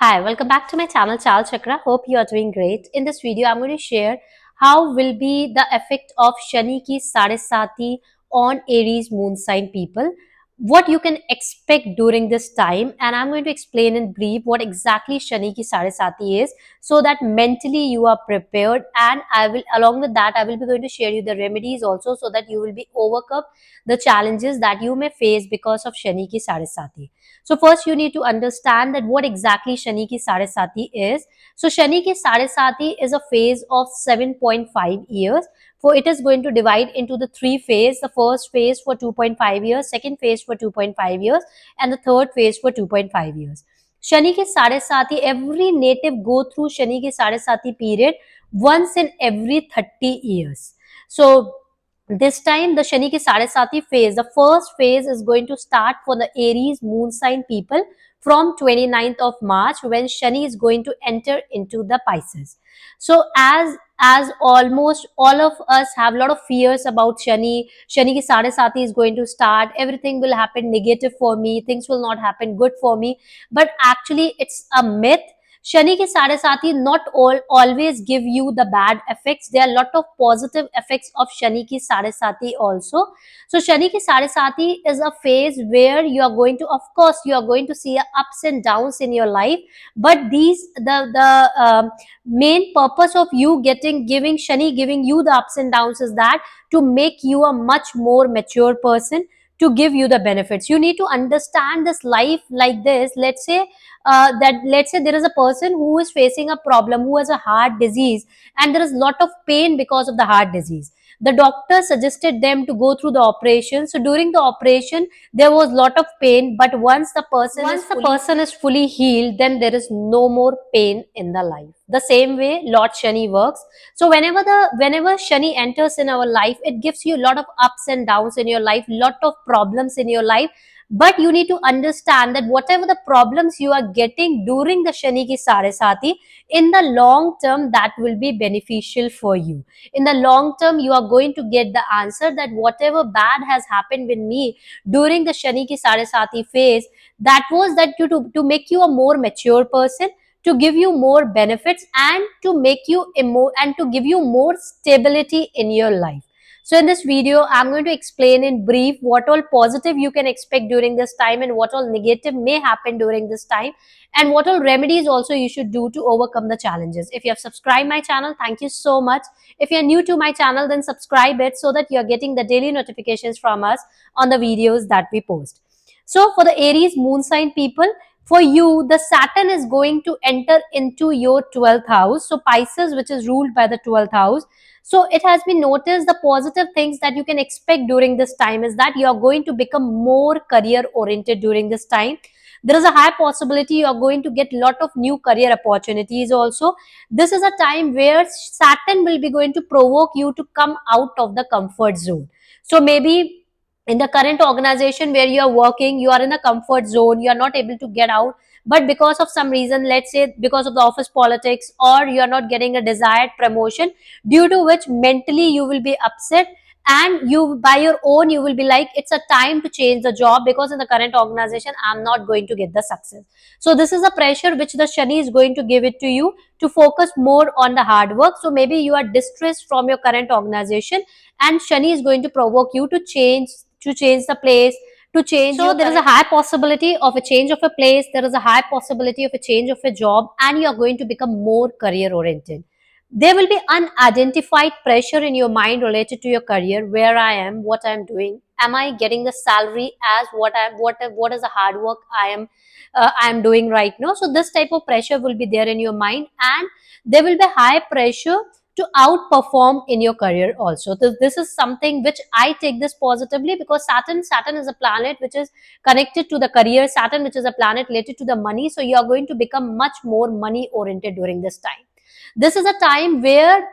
Hi, welcome back to my channel Chal Chakra. Hope you are doing great. In this video, I'm going to share how will be the effect of Shani ki Sade Sati on Aries moon sign people, what you can expect during this time, and I'm going to explain in brief what exactly Shani ki Sade Sati is, so that mentally you are prepared. And I will, along with that, I will be going to share you the remedies also, so that you will be overcome the challenges that you may face because of Shani ki Sade Sati. So first you need to understand that what exactly Shani ki Sade Sati is. So Shani ki Sade Sati is a phase of 7.5 years. For it is going to divide into the three phases. The first phase for 2.5 years, second phase for 2.5 years, and the third phase for 2.5 years. Shani ki Sade Sati, every native go through Shani ki Sade Sati period once in every 30 years. So this time the Shani ki Sade Sati phase, the first phase is going to start for the Aries moon sign people from 29th of March, when Shani is going to enter into the Pisces. So as almost all of us have a lot of fears about Shani ki Sade Sati is going to start, everything will happen negative for me, things will not happen good for me, but actually it's a myth. Shani ki Sade Sati not always give you the bad effects. There are a lot of positive effects of Shani ki Sade Sati also. So Shani ki Sade Sati is a phase where you are going to, of course, you are going to see ups and downs in your life. But the main purpose of you giving Shani giving you the ups and downs is that to make you a much more mature person, to give you the benefits. You need to understand this life like this. Let's say there is a person who is facing a problem, who has a heart disease, and there is lot of pain because of the heart disease. The doctor suggested them to go through the operation. So during the operation there was lot of pain, but once the person is fully healed, then there is no more pain in the life. The same way Lord Shani works. So whenever Shani enters in our life, it gives you a lot of ups and downs in your life, lot of problems in your life. But you need to understand that whatever the problems you are getting during the Shani ki Sade Sati, in the long term that will be beneficial for you. In the long term you are going to get the answer that whatever bad has happened with me during the Shani ki Sade Sati phase, that was that to make you a more mature person, to give you more benefits, and to make you and to give you more stability in your life. So in this video, I'm going to explain in brief what all positive you can expect during this time, and what all negative may happen during this time, and what all remedies also you should do to overcome the challenges. If you have subscribed my channel, thank you so much. If you're new to my channel, then subscribe it, so that you're getting the daily notifications from us on the videos that we post. So for the Aries moon sign people, for you, the Saturn is going to enter into your 12th house. So Pisces, which is ruled by the 12th house. So it has been noticed, the positive things that you can expect during this time is that you are going to become more career oriented during this time. There is a high possibility you are going to get lot of new career opportunities also. This is a time where Saturn will be going to provoke you to come out of the comfort zone. So maybe in the current organization where you are working, you are in a comfort zone, you are not able to get out, but because of some reason, let's say because of the office politics, or you are not getting a desired promotion, due to which mentally you will be upset, and you by your own you will be like, it's a time to change the job, because in the current organization I'm not going to get the success. So this is a pressure which the Shani is going to give it to you, to focus more on the hard work. So maybe you are distressed from your current organization, and Shani is going to provoke you to change the place, to change. So there is a high possibility of a change of a place, there is a high possibility of a change of a job, and you are going to become more career oriented. There will be unidentified pressure in your mind related to your career. Where I am, what I am doing, am I getting the salary as what is the hard work I am doing right now? So this type of pressure will be there in your mind, and there will be high pressure to outperform in your career also. So this is something which I take this positively, because Saturn is a planet which is connected to the career. Saturn, which is a planet related to the money. So you are going to become much more money oriented during this time. This is a time where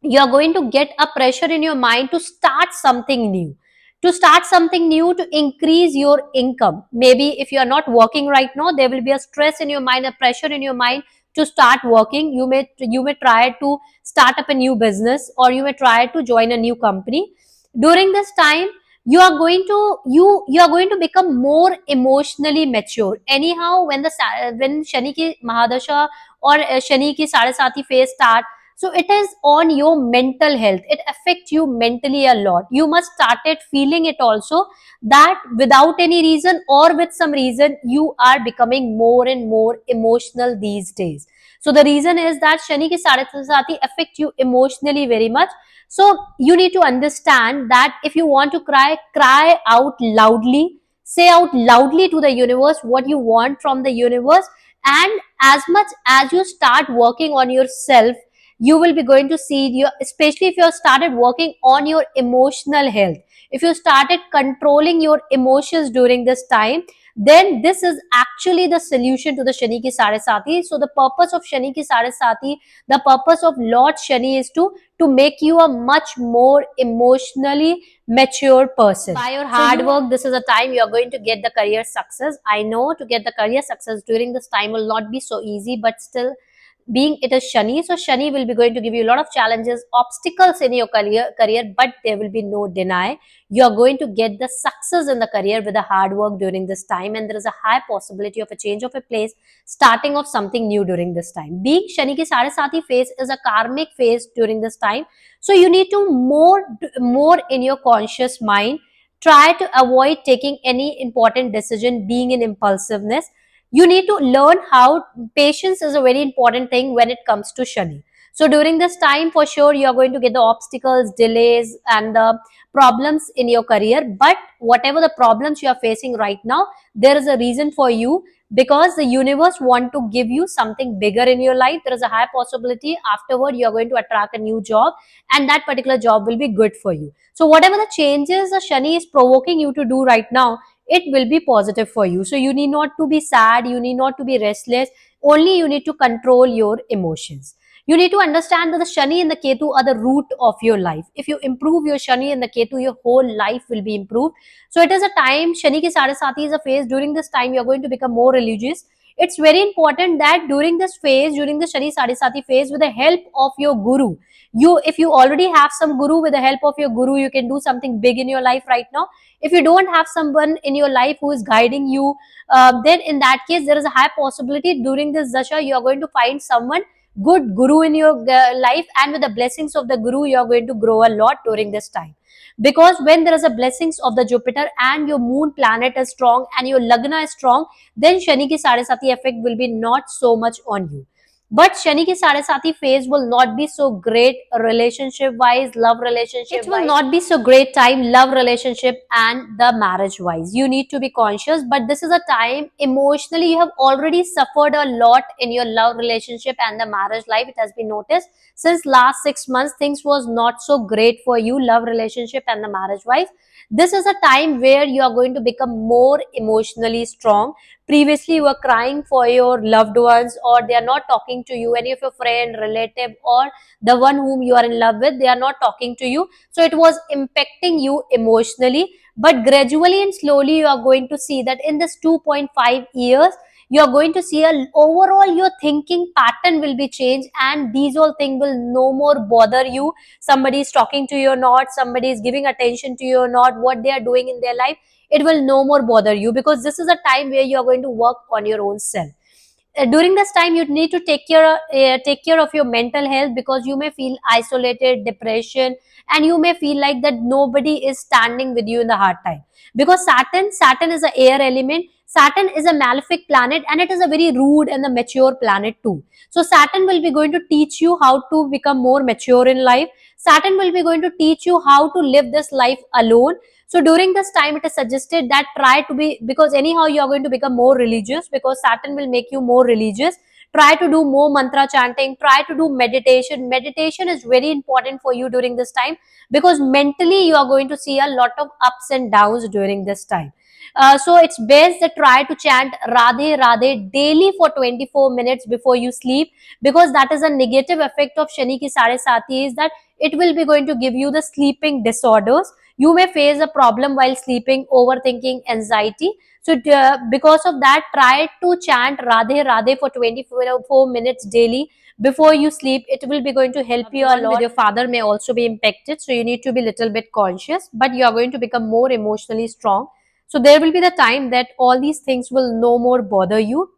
you are going to get a pressure in your mind to start something new, to increase your income. Maybe if you are not working right now, there will be a stress in your mind, a pressure in your mind to start working. You may try to start up a new business, or you may try to join a new company. During this time, you are going to become more emotionally mature. Anyhow, when Shani ki Mahadasha or Shani ki Sadesati phase start, so it is on your mental health. It affects you mentally a lot. You must started feeling it also, that without any reason or with some reason, you are becoming more and more emotional these days. So the reason is that Shani ki Sadesati affect you emotionally very much. So you need to understand that if you want to cry, cry out loudly. Say out loudly to the universe what you want from the universe. And as much as you start working on yourself, you will be going to see your, especially if you have started working on your emotional health, if you started controlling your emotions during this time, then this is actually the solution to the Shani ki Sadesati. So the purpose of Shani ki Sadesati, the purpose of Lord Shani is to make you a much more emotionally mature person. By your hard work, this is a time you are going to get the career success. I know to get the career success during this time will not be so easy, but still, being it is Shani, so Shani will be going to give you a lot of challenges, obstacles in your career, but there will be no deny. You are going to get the success in the career with the hard work during this time, and there is a high possibility of a change of a place, starting of something new during this time. Being Shani ki Sadesati phase is a karmic phase during this time, so you need to more in your conscious mind. Try to avoid taking any important decision, being in impulsiveness. You need to learn how patience is a very important thing when it comes to Shani. So during this time, for sure, you are going to get the obstacles, delays, and the problems in your career. But whatever the problems you are facing right now, there is a reason for you, because the universe want to give you something bigger in your life. There is a high possibility afterward you are going to attract a new job, and that particular job will be good for you. So whatever the changes the Shani is provoking you to do right now, it will be positive for you. So you need not to be sad, you need not to be restless, only you need to control your emotions. You need to understand that the Shani and the Ketu are the root of your life. If you improve your Shani and the Ketu, your whole life will be improved. So it is a time, Shani ki Sadesati is a phase. During this time, you are going to become more religious. It's very important that during this phase, during the Shani Sadesati phase, with the help of your guru, if you already have some guru, with the help of your guru, you can do something big in your life right now. If you don't have someone in your life who is guiding you, then in that case, there is a high possibility during this dasha you are going to find someone good guru in your life, and with the blessings of the guru, you are going to grow a lot during this time. Because when there is a blessings of the Jupiter and your moon planet is strong and your lagna is strong, then Shani ki Sadesati effect will be not so much on you. But Shani ki Sadesati phase will not be so great relationship wise, love relationship. It will not be so great time, love relationship and the marriage wise. You need to be conscious, but this is a time emotionally you have already suffered a lot in your love relationship and the marriage life. It has been noticed since last 6 months, things was not so great for you, love relationship and the marriage wise. This is a time where you are going to become more emotionally strong. Previously you were crying for your loved ones, or they are not talking to you, any of your friend, relative, or the one whom you are in love with, they are not talking to you, so it was impacting you emotionally. But gradually and slowly you are going to see that in this 2.5 years, you are going to see a overall your thinking pattern will be changed, and these all things will no more bother you. Somebody is talking to you or not, somebody is giving attention to you or not, what they are doing in their life, it will no more bother you, because this is a time where you are going to work on your own self. During this time you need to take care of your mental health, because you may feel isolated, depression, and you may feel like that nobody is standing with you in the hard time. Because Saturn is an air element. Saturn is a malefic planet, and it is a very rude and a mature planet too. So Saturn will be going to teach you how to become more mature in life. Saturn will be going to teach you how to live this life alone. So during this time, it is suggested that try to be, because anyhow you are going to become more religious, because Saturn will make you more religious. Try to do more mantra chanting, try to do meditation. Meditation is very important for you during this time, because mentally you are going to see a lot of ups and downs during this time. So it's best that try to chant Radhe Radhe daily for 24 minutes before you sleep, because that is a negative effect of Shani ki Sadesati, is that it will be going to give you the sleeping disorders. You may face a problem while sleeping, overthinking, anxiety. So because of that, try to chant Radhe Radhe for 24 minutes daily before you sleep. It will be going to help you a lot. With your father may also be impacted, so you need to be little bit conscious, but you are going to become more emotionally strong. So there will be the time that all these things will no more bother you.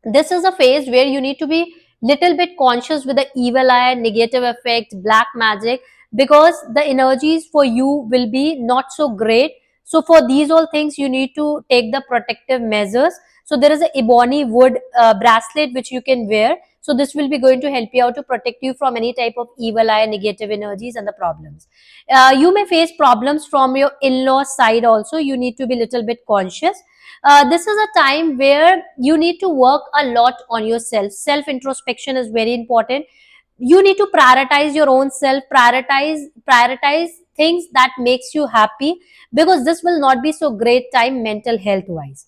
This is a phase where you need to be little bit conscious with the evil eye, negative effect, black magic, because the energies for you will be not so great. So for these all things you need to take the protective measures. So there is a ebony wood bracelet which you can wear. So this will be going to help you out to protect you from any type of evil eye, negative energies and the problems. You may face problems from your in-law side also. You need to be little bit conscious. This is a time where you need to work a lot on yourself. Self introspection is very important. You need to prioritize your own self, prioritize things that makes you happy, because this will not be so great time mental health wise.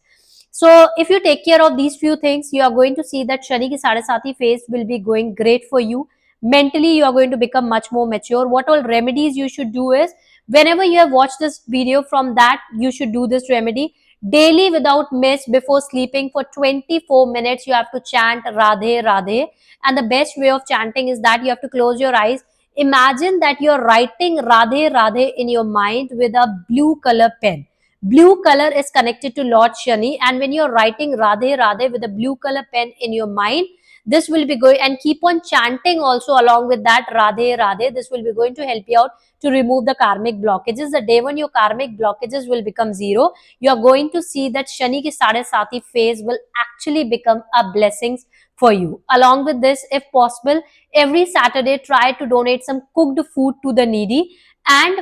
So if you take care of these few things, you are going to see that Shani ki Sade Sati phase will be going great for you. Mentally, you are going to become much more mature. What all remedies you should do is, whenever you have watched this video, from that you should do this remedy daily without miss. Before sleeping for 24 minutes, you have to chant Radhe Radhe. And the best way of chanting is that you have to close your eyes. Imagine that you're writing Radhe Radhe in your mind with a blue color pen. Blue color is connected to Lord Shani, and when you're writing Radhe Radhe with a blue color pen in your mind, this will be going, and keep on chanting also along with that Radhe Radhe. This will be going to help you out to remove the karmic blockages. The day when your karmic blockages will become zero, you are going to see that Shani ki Sade Sati phase will actually become a blessings for you. Along with this, if possible, every Saturday try to donate some cooked food to the needy, and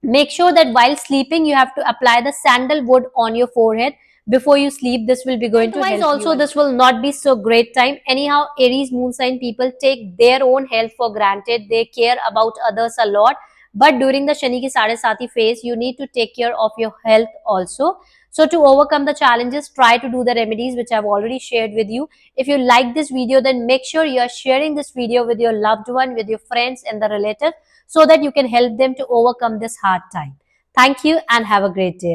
make sure that while sleeping you have to apply the sandalwood on your forehead before you sleep. This will be going to help also you. This will not be so great time. Anyhow, Aries moon sign people take their own health for granted. They care about others a lot, but during the Shani ki Sade Sati phase, you need to take care of your health also. So to overcome the challenges, try to do the remedies which I've already shared with you. If you like this video, then make sure you are sharing this video with your loved one, with your friends and the relatives, so that you can help them to overcome this hard time. Thank you and have a great day.